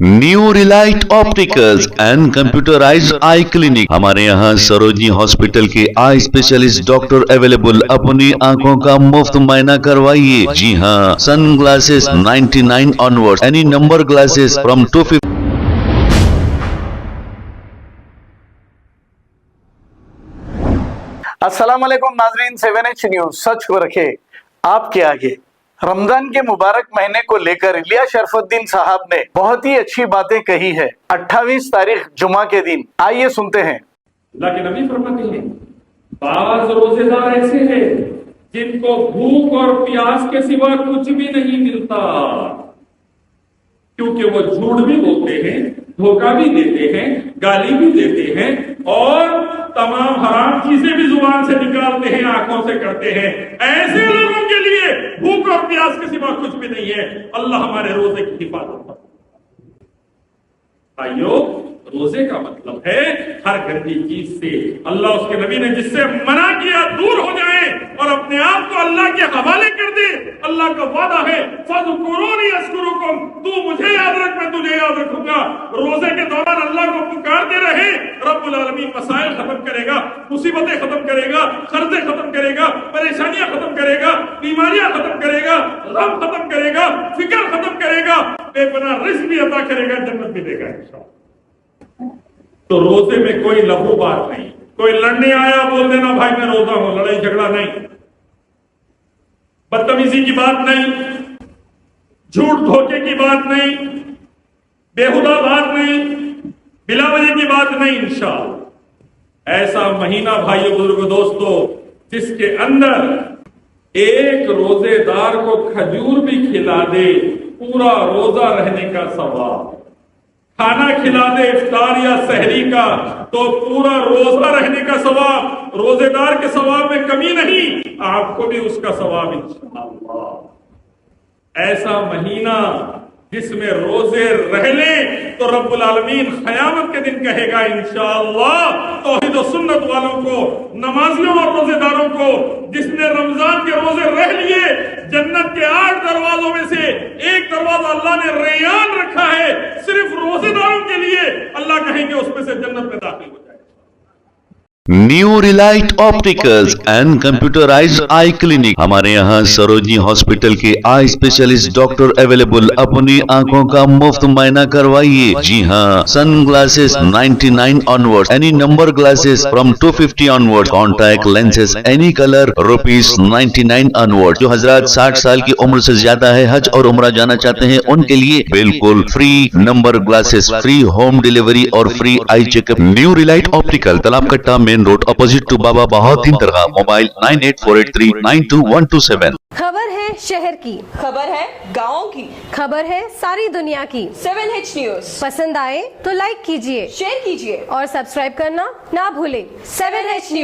New Relight opticals and computerised I clinic. हमारे यहाँ Sarojini hospital के आई स्पेशलिस्ट डॉक्टर अवेलेबल। अपनी आंखों का मुफ्त मुआयना करवाइए। जी हाँ, sun glasses 99 onward, any number glasses from 250। अस्सलाम वालेकुम नाजरीन, 7H न्यूज सच को रखे आपके आगे। रमजान के मुबारक महीने को लेकर इलिया शरफुद्दीन साहब ने बहुत ही अच्छी बातें कही है। 28 तारीख जुमा के दिन आइए सुनते हैं। अल्लाह के नबी फरमाते हैं, बाज रोजेदार ऐसे हैं जिनको भूख और प्यास के सिवा कुछ भी नहीं मिलता, क्योंकि वो झूठ भी बोलते हैं, धोखा भी देते हैं, गाली भी देते हैं और तमाम हराम चीजें भी जुबान से निकालते हैं, आंखों से करते हैं। ऐसे लोगों के लिए भूख और प्यास के सिवा कुछ भी नहीं है। अल्लाह हमारे रोजे की हिफाजत करे। भाइयों, रोजे का मतलब है हर गंदी चीज से अल्लाह उसके नबी ने जिससे मना किया दूर हो जाए और अपने आप को अल्लाह के हवाले कर दे। अल्लाह का वादा है, फज़कुरूनी अज़कुरुकुम, तू मुझे याद रख मैं तुझे याद रखूंगा। रोजे के दौरान अल्लाह को पुकारते रहे, रब्बुल आलमीन मसाइल खत्म करेगा, मुसीबतें खत्म करेगा, कर्जे खत्म करेगा, परेशानियां खत्म करेगा, बीमारियां खत्म करेगा, गम खत्म करेगा, फिक्र खत्म करेगा, बेपनाह रिज़्क़ भी अता करेगा, जन्नत भी देगा इंशाअल्लाह। तो रोजे में कोई लघु बात नहीं, कोई लड़ने आया बोल देना भाई मैं रोजा हूं, लड़ाई झगड़ा नहीं, बदतमीजी की बात नहीं, झूठ धोखे की बात नहीं, बेहुदा बात नहीं, बिला वजह की बात नहीं इंशाअल्लाह। ऐसा महीना भाइयों बुजुर्गों दोस्तों जिसके अंदर एक रोजेदार को खजूर भी खिला दे, पूरा रोजा रहने का सवाब, खाना खिला दे इफ्तार या सहरी का तो पूरा रोजा रहने का सवाब, रोजेदार के सवाब में कमी नहीं, आपको भी उसका सवाब इंशाअल्लाह। ऐसा महीना जिसमें रोजे रह ले तो रब्बुल आलमीन क़यामत के दिन कहेगा इंशाअल्लाह तौहीद और सुन्नत वालों को, नमाजियों और रोजेदारों को, जिसने रमजान के रोजे रह लिए, जन्नत के 8 दरवाजों में से एक दरवाजा अल्लाह ने रैयान रखा है सिर्फ रोजेदारों के लिए। अल्लाह कहेंगे उसमें से जन्नत में दाखिल हो जाए। New Relight opticals and computerised I clinic. हमारे यहाँ सरोजनी हॉस्पिटल के आई स्पेशलिस्ट डॉक्टर अवेलेबल। अपनी आंखों का मुफ्त मुआयना करवाइए। जी हाँ, sun glasses 99 onward, any number glasses from 250 onward, contact lenses any colour ₹99 onward. जो हजरात 60 साल की उम्र से ज्यादा है, हज और उम्रा जाना चाहते हैं, उनके लिए बिल्कुल free number glasses, free home delivery और free eye checkup. New relight optical, Talab Katta, main road, opposite to Baba Bahauddin दरगाह। मोबाइल 9848392127। खबर है शहर की, खबर है गाँव की, खबर है सारी दुनिया की। 7H न्यूज पसंद आए तो लाइक कीजिए, शेयर कीजिए और सब्सक्राइब करना ना भूलें। 7H news.